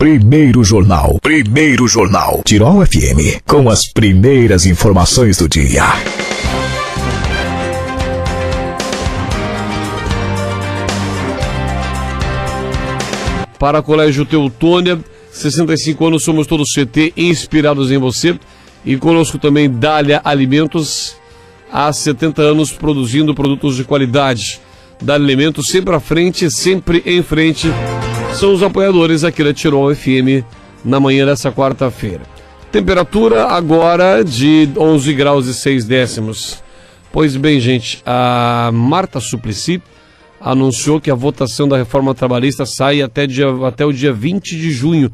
Primeiro Jornal. Tirol FM, com as primeiras informações do dia. Para Colégio Teutônia, 65 anos, somos todos CT, inspirados em você. E conosco também Dália Alimentos, há 70 anos produzindo produtos de qualidade. Dália Alimentos, sempre à frente, sempre em frente. São os apoiadores aqui da Tirol FM na manhã dessa quarta-feira. Temperatura agora de 11 graus e 6 décimos. Pois bem, gente, a Marta Suplicy anunciou que a votação da reforma trabalhista sai até o dia 20 de junho.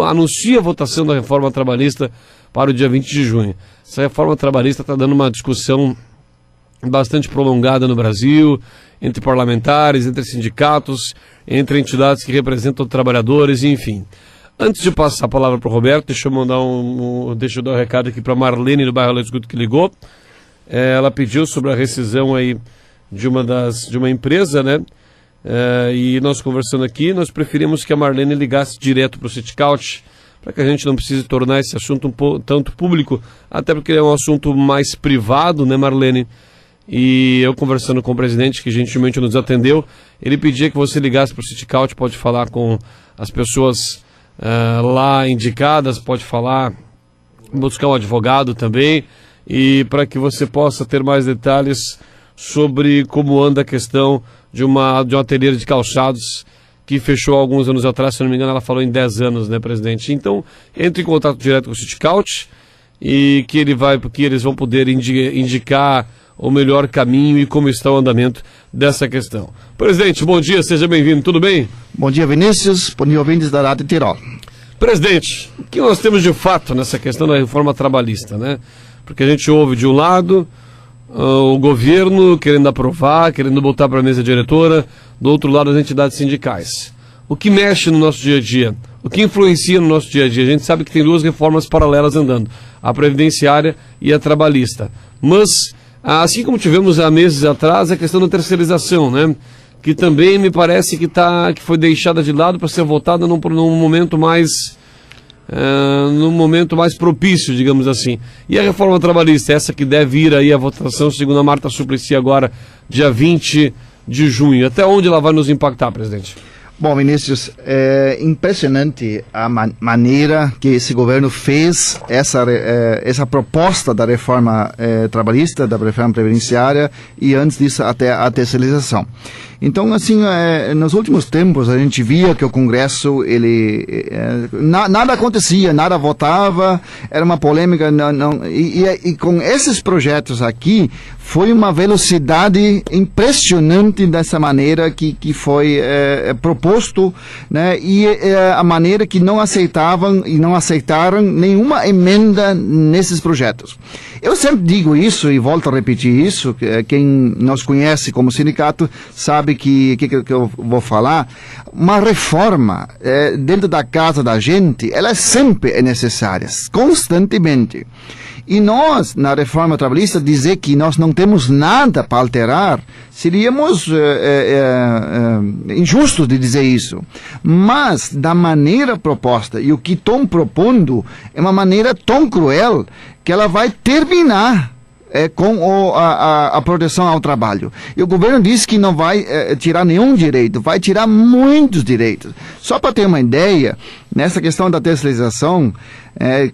Anuncia a votação da reforma trabalhista para o dia 20 de junho. Essa reforma trabalhista está dando uma discussão bastante prolongada no Brasil, entre parlamentares, entre sindicatos, entre entidades que representam trabalhadores, enfim. Antes de passar a palavra para o Roberto, deixa eu dar um recado aqui para a Marlene do bairro Lesguto, que ligou. Ela pediu sobre a rescisão aí de uma empresa, né? E nós conversando aqui, nós preferimos que a Marlene ligasse direto para o Citicaut, para que a gente não precise tornar esse assunto tanto público, até porque é um assunto mais privado, né, Marlene? E eu conversando com o presidente, que gentilmente nos atendeu, ele pedia que você ligasse para o Citicaut, pode falar com as pessoas lá indicadas, pode buscar um advogado também, e para que você possa ter mais detalhes sobre como anda a questão de um ateliê de calçados que fechou alguns anos atrás, se não me engano ela falou em 10 anos, né, presidente? Então, entre em contato direto com o Citicaut e que eles vão poder indicar o melhor caminho e como está o andamento dessa questão. Presidente, bom dia, seja bem-vindo, tudo bem? Bom dia, Vinícius, bom dia, ouvintes da Rádio Tirol. Presidente, o que nós temos de fato nessa questão da reforma trabalhista, né? Porque a gente ouve de um lado o governo querendo aprovar, querendo botar para a mesa diretora, do outro lado as entidades sindicais. O que mexe no nosso dia a dia? O que influencia no nosso dia a dia? A gente sabe que tem duas reformas paralelas andando, a previdenciária e a trabalhista. Mas, assim como tivemos há meses atrás, a questão da terceirização, né? Que também me parece que foi deixada de lado para ser votada num momento mais propício, digamos assim. E a reforma trabalhista, essa que deve ir aí a votação, segundo a Marta Suplicy, agora, dia 20 de junho. Até onde ela vai nos impactar, presidente? Bom, Vinícius, é impressionante a maneira que esse governo fez essa proposta da reforma trabalhista, da reforma previdenciária e antes disso até a terceirização. Então, assim, nos últimos tempos a gente via que o Congresso, nada acontecia, nada votava, era uma polêmica, e com esses projetos aqui, foi uma velocidade impressionante dessa maneira que foi proposto, né, e a maneira que não aceitavam e não aceitaram nenhuma emenda nesses projetos. Eu sempre digo isso e volto a repetir isso, quem nos conhece como sindicato sabe que eu vou falar. Uma reforma dentro da casa da gente, ela sempre é necessária, constantemente. E nós, na reforma trabalhista, dizer que nós não temos nada para alterar, seríamos injustos de dizer isso. Mas, da maneira proposta, e o que estão propondo é uma maneira tão cruel que ela vai terminar com a proteção ao trabalho. E o governo disse que não vai tirar nenhum direito, vai tirar muitos direitos. Só para ter uma ideia, nessa questão da terceirização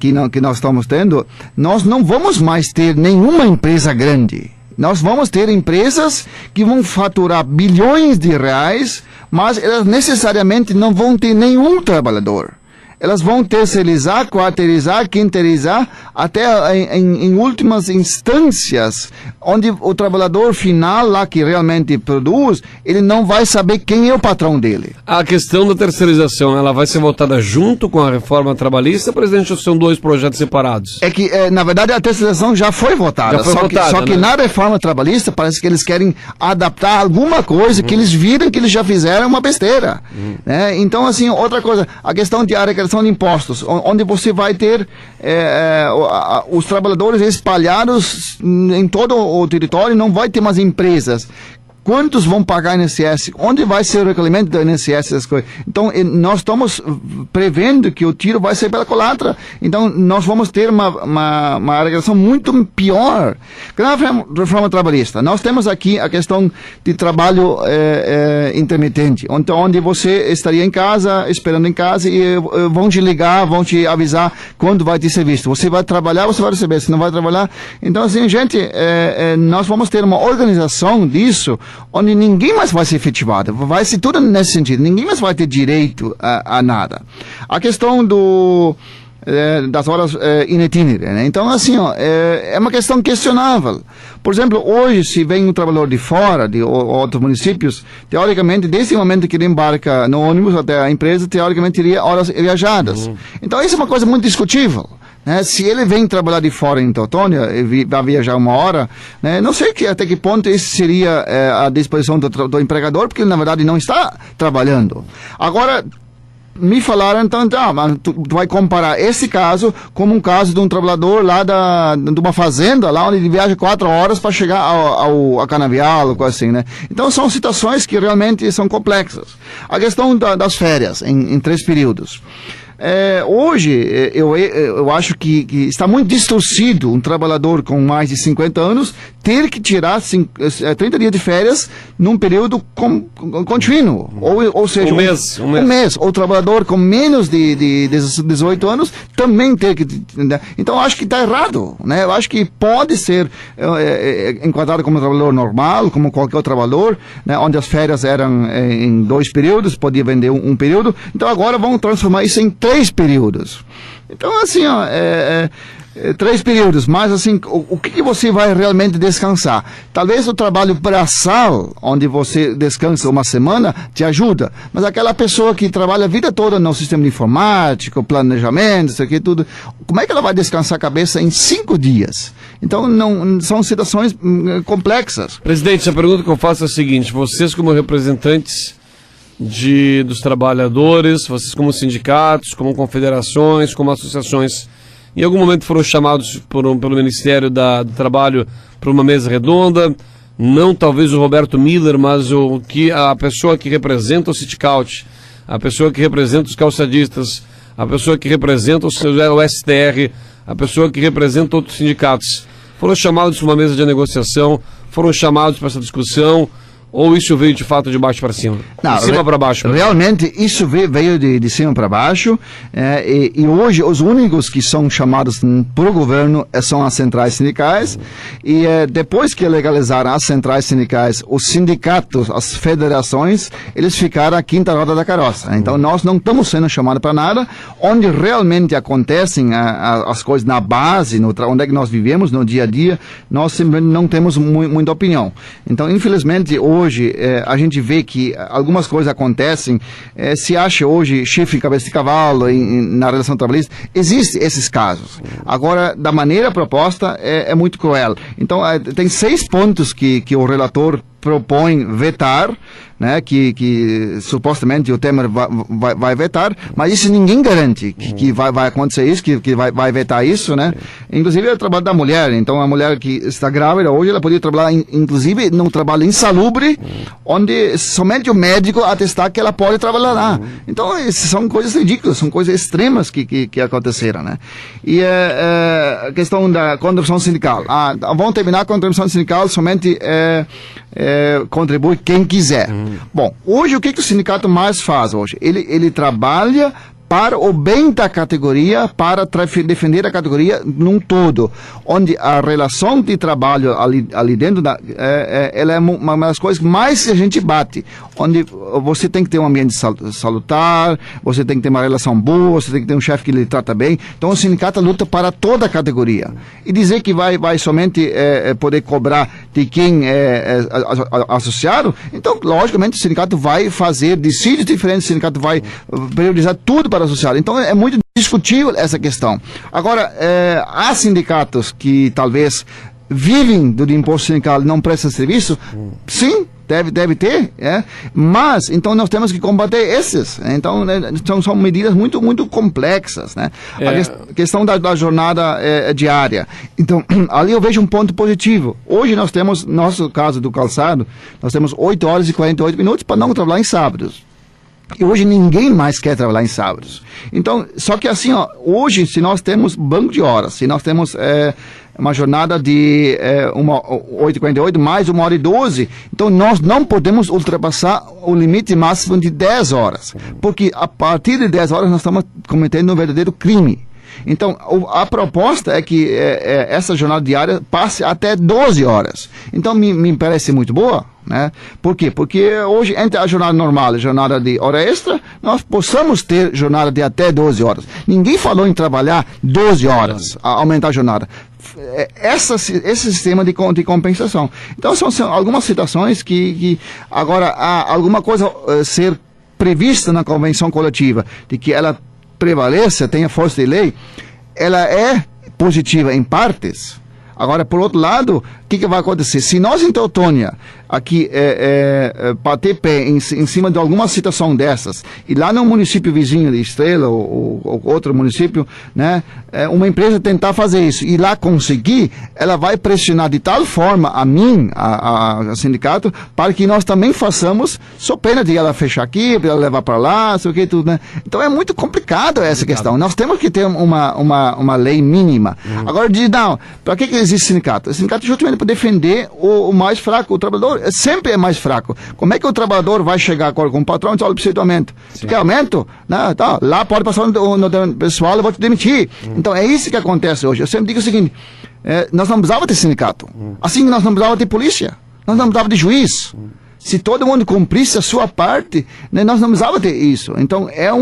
que nós estamos tendo, nós não vamos mais ter nenhuma empresa grande. Nós vamos ter empresas que vão faturar bilhões de reais, mas elas necessariamente não vão ter nenhum trabalhador. Elas vão terceirizar, quarteirizar, quinteirizar, até em últimas instâncias, onde o trabalhador final, lá que realmente produz, ele não vai saber quem é o patrão dele. A questão da terceirização, ela vai ser votada junto com a reforma trabalhista, presidente, ou são dois projetos separados? É que, na verdade, a terceirização já foi votada. Só que na reforma trabalhista, parece que eles querem adaptar alguma coisa que eles viram que eles já fizeram uma besteira. Né? Então, assim, outra coisa, a questão de arrecadação de impostos, onde você vai ter os trabalhadores espalhados em todo o território, não vai ter mais empresas. quantos vão pagar INSS, onde vai ser o recolhimento do INSS, essas coisas. Então, nós estamos prevendo que o tiro vai ser pela culatra. Então, nós vamos ter uma arrecadação muito pior. Na reforma trabalhista, nós temos aqui a questão de trabalho intermitente, onde você estaria em casa, esperando em casa, e vão te ligar, vão te avisar quando vai ter serviço. Você vai trabalhar, você vai receber. Se não vai trabalhar... Então, assim, gente, nós vamos ter uma organização disso, onde ninguém mais vai ser efetivado. Vai ser tudo nesse sentido. Ninguém mais vai ter direito a nada. A questão das horas in itinere, né? Então, assim, é uma questão questionável. Por exemplo, hoje, se vem um trabalhador de fora, de outros municípios, teoricamente, desde o momento que ele embarca no ônibus até a empresa, teoricamente, teria horas viajadas. Então, isso é uma coisa muito discutível. Né? Se ele vem trabalhar de fora em Teutônia, vai viajar 1 hora, né? Não sei até que ponto isso seria à disposição do empregador, porque ele, na verdade, não está trabalhando. Agora, me falaram, então, tu vai comparar esse caso como um caso de um trabalhador lá de uma fazenda, lá onde ele viaja 4 horas para chegar ao canavial, ou coisa assim, né? Então, são situações que realmente são complexas. A questão das férias, em 3 períodos. Hoje, eu acho que está muito distorcido um trabalhador com mais de 50 anos ter que tirar 30 dias de férias num período contínuo. Ou seja, um mês. Ou o trabalhador com menos de 18 anos também ter que... Né? Então, eu acho que está errado. Né? Eu acho que pode ser enquadrado como um trabalhador normal, como qualquer outro trabalhador, né? Onde as férias eram em 2 períodos, podia vender um período. Então, agora vão transformar isso em 3 períodos. Então, assim, 3 períodos, mas assim, o que você vai realmente descansar? Talvez o trabalho braçal, onde você descansa 1 semana, te ajuda, mas aquela pessoa que trabalha a vida toda no sistema informático, planejamento, isso aqui tudo, como é que ela vai descansar a cabeça em 5 dias? Então, não são situações complexas. Presidente, a pergunta que eu faço é a seguinte: vocês como representantes dos trabalhadores, vocês como sindicatos, como confederações, como associações, em algum momento foram chamados pelo Ministério do Trabalho para uma mesa redonda, não talvez o Roberto Miller, mas a pessoa que representa o Sindicaut, a pessoa que representa os calçadistas, a pessoa que representa o STR, a pessoa que representa outros sindicatos, foram chamados para uma mesa de negociação, foram chamados para essa discussão, ou isso veio de fato de baixo para cima? Não, de cima para baixo? Realmente, isso veio de cima para baixo, e hoje os únicos que são chamados por governo são as centrais sindicais, e depois que legalizaram as centrais sindicais, os sindicatos, as federações, eles ficaram a quinta roda da carroça. Então, nós não estamos sendo chamados para nada. Onde realmente acontecem as coisas na base, onde é que nós vivemos, no dia a dia, nós simplesmente não temos muita opinião. Então, infelizmente, hoje a gente vê que algumas coisas acontecem, se acha hoje chifre e cabeça de cavalo na relação trabalhista. Existem esses casos. Agora, da maneira proposta, é muito cruel. Então, tem 6 pontos que o relator propõe vetar, né, que supostamente o Temer vai vetar, mas isso ninguém garante que vai acontecer isso, que vai vetar isso, né? Inclusive é o trabalho da mulher. Então a mulher que está grávida hoje, ela poderia trabalhar inclusive num trabalho insalubre, onde somente o médico atestar que ela pode trabalhar lá. Então são coisas ridículas, são coisas extremas que aconteceram, né? E a questão da contribuição sindical. Vamos terminar com a contribuição sindical, somente contribui quem quiser. Bom, hoje o que o sindicato mais faz hoje? Ele trabalha para o bem da categoria, para defender a categoria num todo, onde a relação de trabalho ali dentro, ela é uma das coisas que mais a gente bate, onde você tem que ter um ambiente salutar, você tem que ter uma relação boa, você tem que ter um chefe que lhe trata bem. Então o sindicato luta para toda a categoria. E dizer que vai somente poder cobrar de quem é associado, então logicamente o sindicato vai fazer dissídios diferentes, o sindicato vai priorizar tudo para associado. Então é muito discutível essa questão. Agora, há sindicatos que talvez vivem do imposto sindical e não prestam serviço, sim, deve ter, mas então nós temos que combater esses. Então, né, são medidas muito, muito complexas, né? A questão da jornada diária. Então, ali eu vejo um ponto positivo. Hoje nós temos, no nosso caso do calçado, nós temos 8 horas e 48 minutos para não trabalhar em sábados. E hoje ninguém mais quer trabalhar em sábados. Então, só que assim, ó, hoje, se nós temos banco de horas, se nós temos uma jornada de 8h48 mais 1h12, então nós não podemos ultrapassar o limite máximo de 10 horas. Porque a partir de 10 horas nós estamos cometendo um verdadeiro crime. Então, a proposta é que essa jornada diária passe até 12 horas. Então, me parece muito boa, né? Por quê? Porque hoje, entre a jornada normal e a jornada de hora extra, nós possamos ter jornada de até 12 horas. Ninguém falou em trabalhar 12 horas, aumentar a jornada. Esse sistema de compensação. Então, são algumas situações que agora, há alguma coisa ser prevista na convenção coletiva, de que ela prevaleça, tenha força de lei, ela é positiva em partes. Agora, por outro lado, o que vai acontecer? Se nós em Teutônia aqui bater pé em cima de alguma situação dessas, e lá no município vizinho de Estrela ou outro município, né, uma empresa tentar fazer isso e lá conseguir, ela vai pressionar de tal forma a mim, a sindicato, para que nós também façamos, só pena de ela fechar aqui, para ela levar para lá, sei o que, tudo, né? Então é muito complicado essa questão. Nós temos que ter uma lei mínima. Agora, não, para que existe sindicato? O sindicato é justamente para defender o mais fraco, o trabalhador sempre é mais fraco. Como é que o trabalhador vai chegar agora com o patrão e dizer, olha, precisa de aumento? Você quer aumento? Não, tá, lá pode passar no pessoal, eu vou te demitir. Então é isso que acontece hoje. Eu sempre digo o seguinte, nós não precisávamos ter sindicato. Assim nós não precisávamos ter polícia. Nós não precisávamos de juiz. Se todo mundo cumprisse a sua parte, né, nós não precisávamos ter isso. Então, é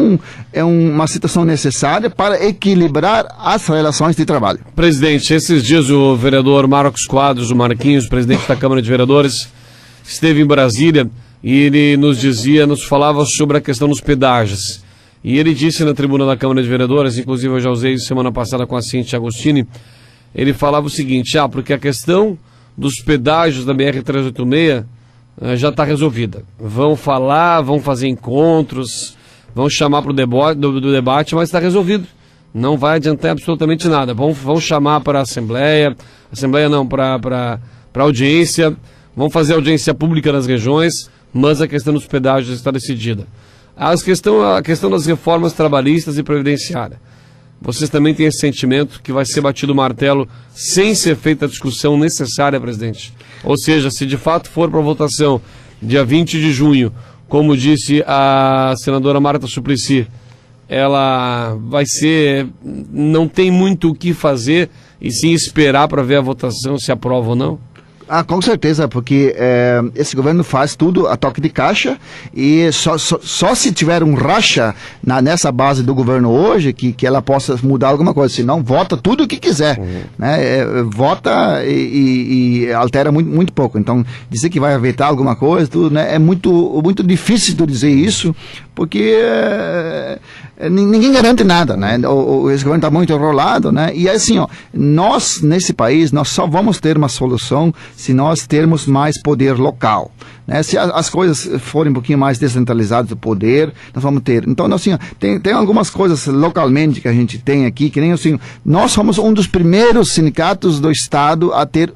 uma situação necessária para equilibrar as relações de trabalho. Presidente, esses dias o vereador Marcos Quadros, o Marquinhos, presidente da Câmara de Vereadores, esteve em Brasília e ele nos falava sobre a questão dos pedágios. E ele disse na tribuna da Câmara de Vereadores, inclusive eu já usei isso semana passada com a Cíntia Agostini, ele falava o seguinte, porque a questão dos pedágios da BR-386 já está resolvida. Vão falar, vão fazer encontros, vão chamar para o debate, mas está resolvido. Não vai adiantar absolutamente nada. Vão chamar para a Assembleia não, para audiência, vão fazer audiência pública nas regiões, mas a questão dos pedágios está decidida. A questão das reformas trabalhistas e previdenciárias. Vocês também têm esse sentimento que vai ser batido o martelo sem ser feita a discussão necessária, presidente? Ou seja, se de fato for para votação dia 20 de junho, como disse a senadora Marta Suplicy, ela vai ser... não tem muito o que fazer e sim esperar para ver a votação se aprova ou não? Com certeza, porque esse governo faz tudo a toque de caixa e só se tiver um racha nessa base do governo hoje que ela possa mudar alguma coisa, senão vota tudo o que quiser, né? Vota e altera muito, muito pouco. Então, dizer que vai vetar alguma coisa, tudo, né? É muito difícil de dizer isso, porque ninguém garante nada, né? Esse governo está muito enrolado, né? E assim, nós, nesse país, nós só vamos ter uma solução se nós termos mais poder local, né? Se as coisas forem um pouquinho mais descentralizadas do poder, nós vamos ter. Então, assim, tem algumas coisas localmente que a gente tem aqui, que nem assim, nós somos um dos primeiros sindicatos do Estado a ter,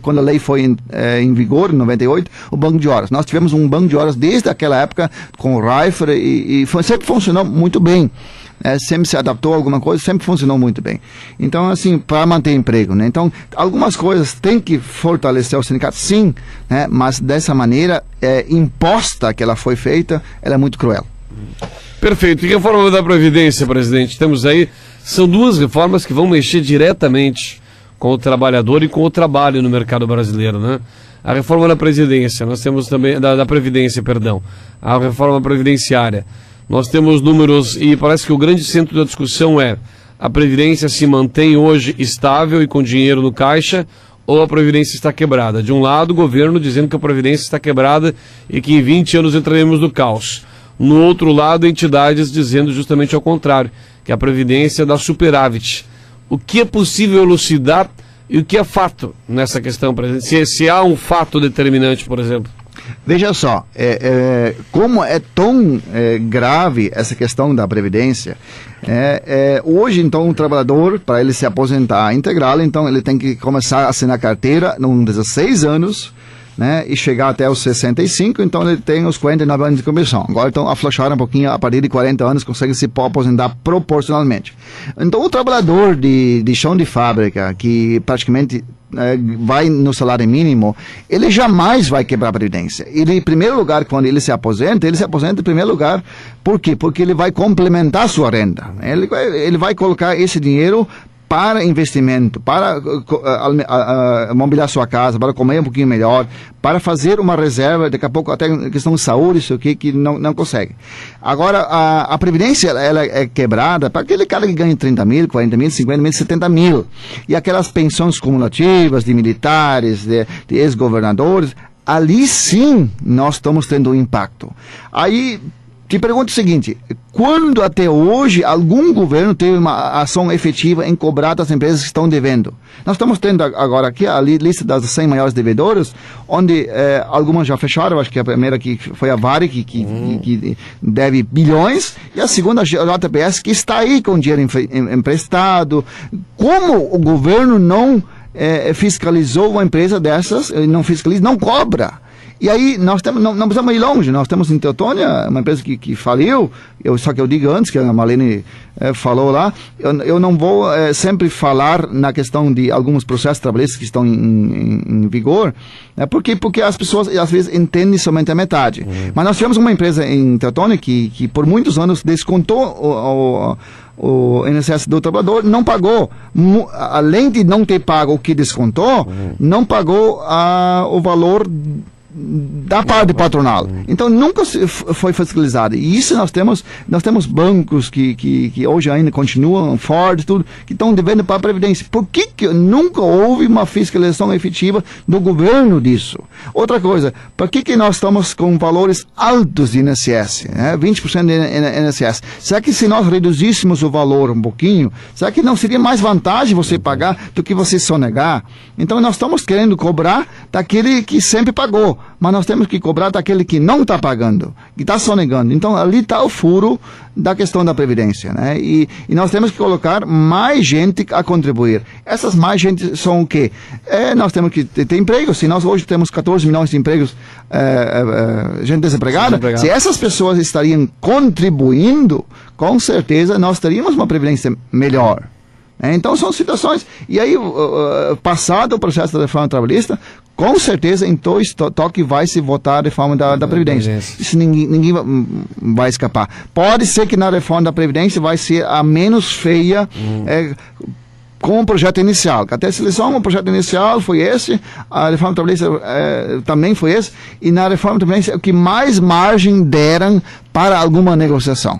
quando a lei foi em vigor, em 98, o banco de horas. Nós tivemos um banco de horas desde aquela época com o Reifer e sempre funcionou muito bem. Sempre se adaptou a alguma coisa, sempre funcionou muito bem. Então, assim, para manter emprego, né? Então, algumas coisas tem que fortalecer o sindicato, sim, né? Mas dessa maneira imposta que ela foi feita, ela é muito cruel. Perfeito. E reforma da Previdência, presidente? Temos aí, são duas reformas que vão mexer diretamente com o trabalhador e com o trabalho no mercado brasileiro, né? A reforma da Previdência, nós temos também, da Previdência, perdão, a reforma previdenciária. Nós temos números e parece que o grande centro da discussão é: a Previdência se mantém hoje estável e com dinheiro no caixa, ou a Previdência está quebrada? De um lado, o governo dizendo que a Previdência está quebrada e que em 20 anos entraremos no caos. No outro lado, entidades dizendo justamente ao contrário, que a Previdência dá superávit. O que é possível elucidar E o que é fato nessa questão, presidente? Se há um fato determinante, por exemplo. Veja só, como é tão grave essa questão da Previdência, hoje, então, um trabalhador, para ele se aposentar integral, então ele tem que começar a assinar carteira nos 16 anos, né, e chegar até os 65, então ele tem os 49 anos de contribuição. Agora, então, afrouxaram um pouquinho, a partir de 40 anos, consegue se aposentar proporcionalmente. Então, o trabalhador de chão de fábrica, que praticamente vai no salário mínimo, ele jamais vai quebrar a Previdência. Ele, em primeiro lugar, quando ele se aposenta em primeiro lugar, por quê? Porque ele vai complementar a sua renda. Ele vai colocar esse dinheiro para investimento, para mobiliar sua casa, para comer um pouquinho melhor, para fazer uma reserva, daqui a pouco até questão de saúde, isso aqui, que não consegue. Agora, a Previdência, ela é quebrada para aquele cara que ganha 30 mil, 40 mil, 50 mil, 70 mil. E aquelas pensões cumulativas de militares, de ex-governadores, ali sim nós estamos tendo um impacto. Aí, te pergunto o seguinte, quando até hoje algum governo teve uma ação efetiva em cobrar das empresas que estão devendo? Nós estamos tendo agora aqui a lista das 100 maiores devedoras, onde algumas já fecharam, acho que a primeira que foi a Varig, que deve bilhões, e a segunda a JBS, que está aí com dinheiro emprestado. Como o governo não fiscalizou uma empresa dessas, não fiscaliza, não cobra? E aí, nós temos, não precisamos ir longe, nós temos em Teutônia uma empresa que faliu, só que eu digo antes, que a Marlene falou lá, eu não vou sempre falar na questão de alguns processos trabalhistas que estão em vigor, porque as pessoas às vezes entendem somente a metade. Mas nós tivemos uma empresa em Teutônia que por muitos anos descontou o INSS do trabalhador, não pagou, além de não ter pago o que descontou, não pagou o valor da parte patronal. Então nunca foi fiscalizado. E isso nós temos bancos que hoje ainda continuam fortes, tudo, que estão devendo para a Previdência. Por que nunca houve uma fiscalização efetiva do governo disso? Outra coisa, por que nós estamos com valores altos de INSS, 20% de INSS? Será que se nós reduzíssemos o valor um pouquinho, será que não seria mais vantagem você pagar do que você sonegar? Então nós estamos querendo cobrar daquele que sempre pagou, mas nós temos que cobrar daquele que não está pagando, que está sonegando. Então, ali está o furo da questão da Previdência, né? E nós temos que colocar mais gente a contribuir. Essas mais gente são o quê? Nós temos que ter empregos. Se nós hoje temos 14 milhões de empregos, gente desempregada, se essas pessoas estariam contribuindo, com certeza nós teríamos uma Previdência melhor. Então são situações, e aí passado o processo da reforma trabalhista, com certeza em toque vai se votar a reforma da Previdência. Isso ninguém vai escapar. Pode ser que na reforma da Previdência vai ser a menos feia com o projeto inicial. Até a seleção, o projeto inicial foi esse, a reforma trabalhista também foi esse, e na reforma trabalhista é o que mais margem deram para alguma negociação.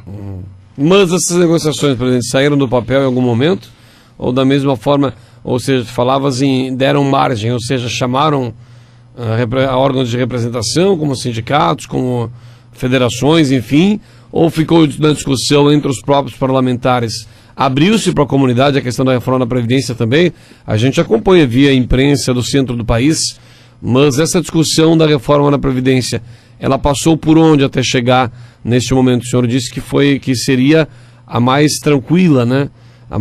Mas essas negociações, presidente, saíram do papel em algum momento? Ou da mesma forma, ou seja, falavas deram margem, ou seja, chamaram a órgãos de representação, como sindicatos, como federações, enfim, ou ficou na discussão entre os próprios parlamentares? Abriu-se para a comunidade a questão da reforma da Previdência também? A gente acompanha via imprensa do centro do país, mas essa discussão da reforma da Previdência, ela passou por onde até chegar neste momento? O senhor disse que seria a mais tranquila, né? A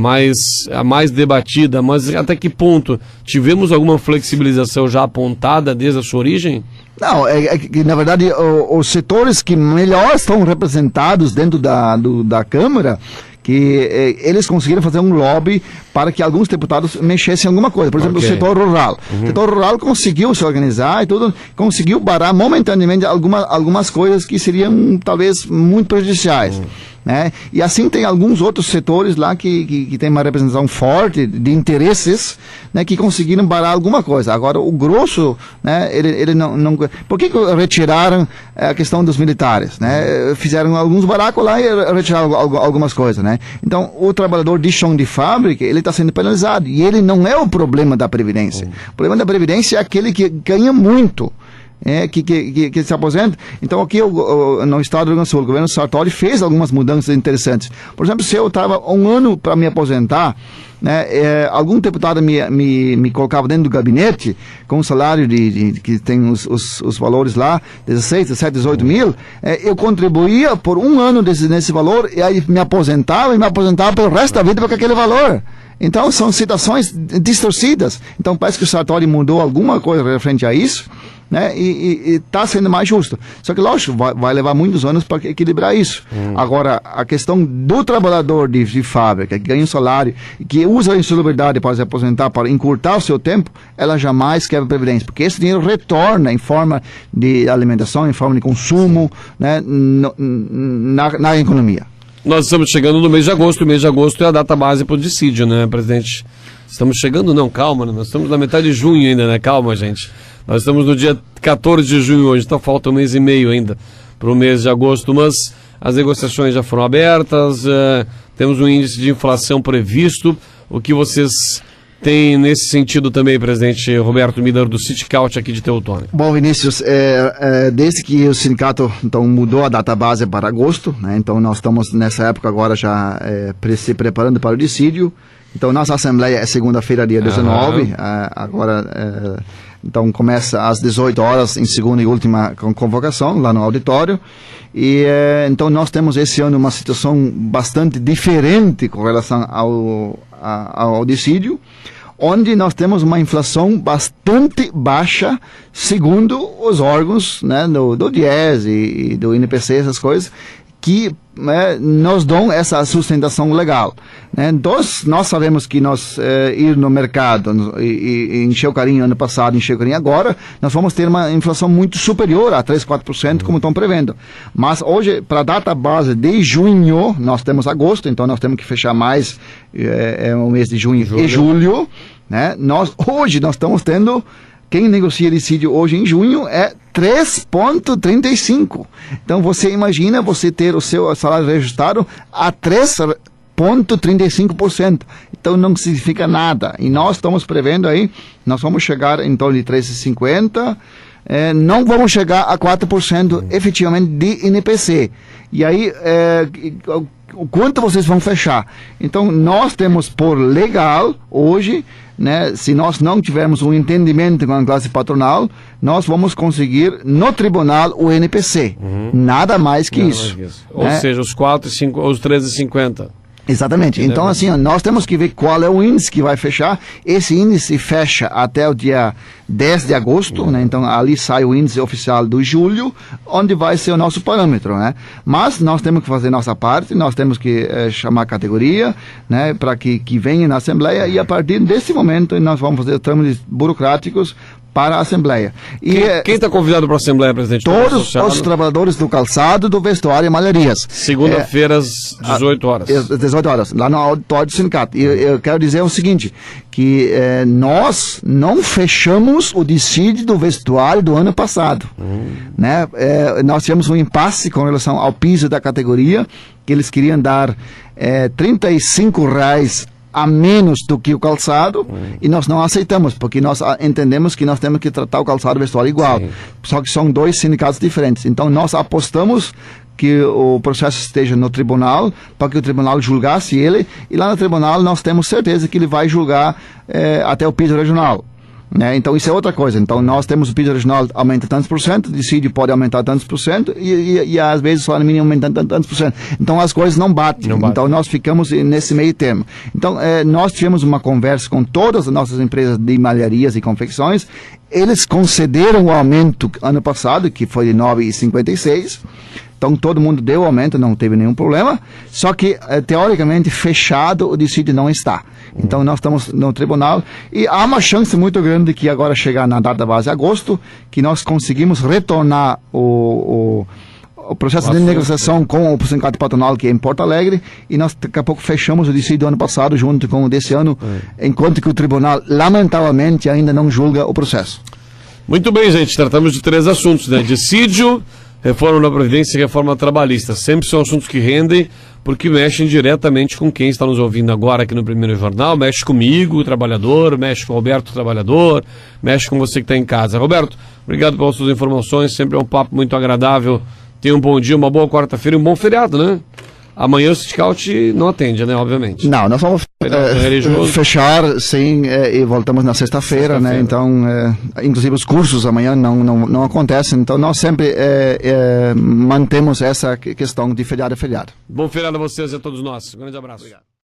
mais debatida, mas até que ponto? Tivemos alguma flexibilização já apontada desde a sua origem? Não, que na verdade os setores que melhor estão representados dentro da Câmara, que eles conseguiram fazer um lobby para que alguns deputados mexessem em alguma coisa. Por exemplo, o setor rural. O setor rural conseguiu se organizar e tudo, conseguiu parar momentaneamente algumas coisas que seriam talvez muito prejudiciais. Né? E assim tem alguns outros setores lá que tem uma representação forte de interesses, né, que conseguiram parar alguma coisa. Agora, o grosso, né, ele não... Por que retiraram a questão dos militares? Né? Fizeram alguns baracos lá e retiraram algumas coisas. Né? Então, o trabalhador de chão de fábrica, ele está sendo penalizado. E ele não é o problema da Previdência. O problema da Previdência é aquele que ganha muito. que se aposenta. Então aqui no estado do Rio Grande do Sul, o governo Sartori fez algumas mudanças interessantes. Por exemplo, se eu estava um ano para me aposentar, né, algum deputado me colocava dentro do gabinete com um salário que tem os valores lá, 16, 17, 18 mil, eu contribuía por um ano nesse valor e aí me aposentava pelo resto da vida com aquele valor. Então são situações distorcidas. Então parece que o Sartori mudou alguma coisa referente a isso, né? E está sendo mais justo. Só que, lógico, vai levar muitos anos para equilibrar isso. Agora, a questão do trabalhador de fábrica, que ganha um salário, que usa a insalubridade para se aposentar, para encurtar o seu tempo, ela jamais quebra a previdência, porque esse dinheiro retorna em forma de alimentação, em forma de consumo, né, na economia. Nós estamos chegando no mês de agosto. O mês de agosto é a data base para o dissídio, né, presidente? Estamos chegando, não, calma, nós estamos na metade de junho ainda, né? Calma, gente. Nós estamos no dia 14 de junho hoje, então falta um mês e meio ainda para o mês de agosto, mas as negociações já foram abertas, temos um índice de inflação previsto. O que vocês têm nesse sentido também, presidente Roberto Miller, do Sindicato aqui de Teutônia? Bom, Vinícius, desde que o sindicato então mudou a data base para agosto, né, então nós estamos nessa época agora já se preparando para o dissídio. Então nossa assembleia é segunda-feira, dia 19, agora então começa às 18 horas em segunda e última convocação lá no auditório. E então nós temos esse ano uma situação bastante diferente com relação ao dissídio, onde nós temos uma inflação bastante baixa, segundo os órgãos, né, do DIEESE e do INPC, essas coisas, que nos dão essa sustentação legal. Né? Nós sabemos que nós ir no mercado e encher o carinho ano passado, encher o carinho agora, nós vamos ter uma inflação muito superior a 3, 4%, como estão prevendo. Mas hoje, para a data base de junho, nós temos agosto, então nós temos que fechar mais o mês de junho e julho. Né? Hoje nós estamos tendo, quem negocia dissídio hoje em junho é 3,35. Então você imagina você ter o seu salário reajustado a 3,35%. Então não significa nada. E nós estamos prevendo aí, nós vamos chegar em torno de 3,50%. Não vamos chegar a 4% efetivamente de INPC. E aí, o quanto vocês vão fechar? Então, nós temos por legal, hoje, né, se nós não tivermos um entendimento com a classe patronal, nós vamos conseguir no tribunal o INPC. Nada mais que isso. Ou seja, os 13,50. Exatamente. Então, assim, nós temos que ver qual é o índice que vai fechar. Esse índice fecha até o dia 10 de agosto, né? Então, ali sai o índice oficial do julho, onde vai ser o nosso parâmetro, né? Mas nós temos que fazer nossa parte, nós temos que chamar a categoria, né? Para que venha na Assembleia, e a partir desse momento nós vamos fazer trâmites burocráticos para a Assembleia. E quem está convidado para a Assembleia, presidente? Todos os trabalhadores do calçado, do vestuário e malharias. Segunda-feira às 18 horas. 18 horas, lá no auditório do sindicato. E eu quero dizer o seguinte, que nós não fechamos o dissídio do vestuário do ano passado. Né? Nós tivemos um impasse com relação ao piso da categoria, que eles queriam dar R$35 a menos do que o calçado, e nós não aceitamos, porque nós entendemos que nós temos que tratar o calçado e o vestuário igual. Sim. Só que são dois sindicatos diferentes. Então nós apostamos que o processo esteja no tribunal, para que o tribunal julgasse ele, e lá no tribunal nós temos certeza que ele vai julgar até o piso regional. Né? Então isso é outra coisa. Então nós temos o piso regional aumenta tantos por cento, o dissídio pode aumentar tantos por cento, e às vezes o salário mínimo aumenta tantos por cento. Então as coisas não batem. Então nós ficamos nesse meio termo. Então nós tivemos uma conversa com todas as nossas empresas de malharias e confecções. Eles concederam o aumento ano passado, que foi de 9,56. Então todo mundo deu o aumento, não teve nenhum problema, só que teoricamente fechado o dissídio não está. Então nós estamos no tribunal e há uma chance muito grande que agora chegar na data base de agosto, que nós conseguimos retornar o processo de negociação com o sindicato patronal, que é em Porto Alegre, e nós daqui a pouco fechamos o dissídio do ano passado junto com o desse ano, enquanto que o tribunal lamentavelmente ainda não julga o processo. Muito bem, gente, tratamos de 3 assuntos, né? Dissídio, reforma da Previdência e reforma trabalhista. Sempre são assuntos que rendem, porque mexem diretamente com quem está nos ouvindo agora aqui no Primeiro Jornal, mexe comigo, o trabalhador, mexe com o Roberto, o trabalhador, mexe com você que está em casa. Roberto, Obrigado pelas suas informações, sempre é um papo muito agradável. Tenha um bom dia, uma boa quarta-feira e um bom feriado, né? Amanhã o Scout não atende, né? Obviamente. Não, nós vamos fechar, sim, e voltamos na sexta-feira, né? Então, inclusive os cursos amanhã não acontecem, então nós sempre mantemos essa questão de feriado a feriado. Bom feriado a vocês e a todos nós. Um grande abraço. Obrigado.